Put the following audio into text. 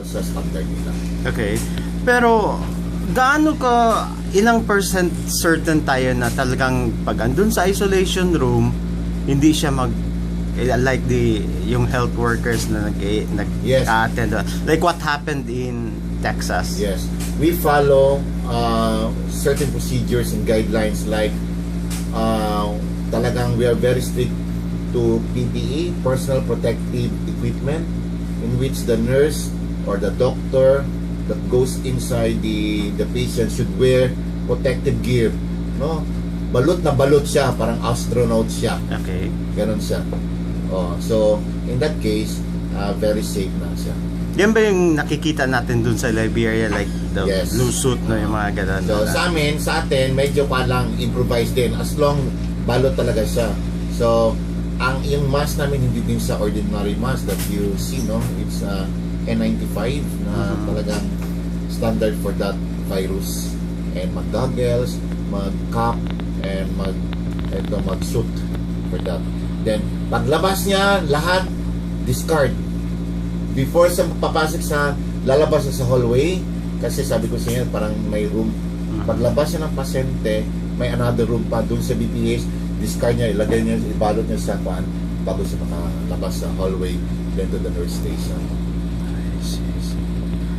sa standard nila. Okay. Pero gaano ka, ilang percent certain tayo na talagang pag andun sa isolation room, hindi siya like yung health workers na Yes. attend, like what happened in Texas? Yes. We follow certain procedures and guidelines like talagang we are very strict to PPE, personal protective equipment, in which the nurse or the doctor that goes inside the patient should wear protective gear, no? Balot na balot siya, parang astronaut siya. Okay. Ganon siya. So in that case, very safe na siya. Yan ba yung nakikita natin dun sa Liberia, like the Yes. blue suit, no, yung mga ganun? So sa atin medyo palang improvise din, as long balot talaga siya. So yung mask namin hindi din sa ordinary mask that you see, no? It's N95 na talagang standard for that virus. And mag-goggles, mag-cap, and mag-suit for that. Then paglabas niya, lahat discard. Before sa papasok sa lalabas sa hallway, kasi sabi ko sa inyo parang may room. Paglabas niya ng pasyente, may another room pa dun sa BPH, discard niya, ilagay niya, ibalot niya sa pan bago siya makalabas sa hallway, then to the nurse station.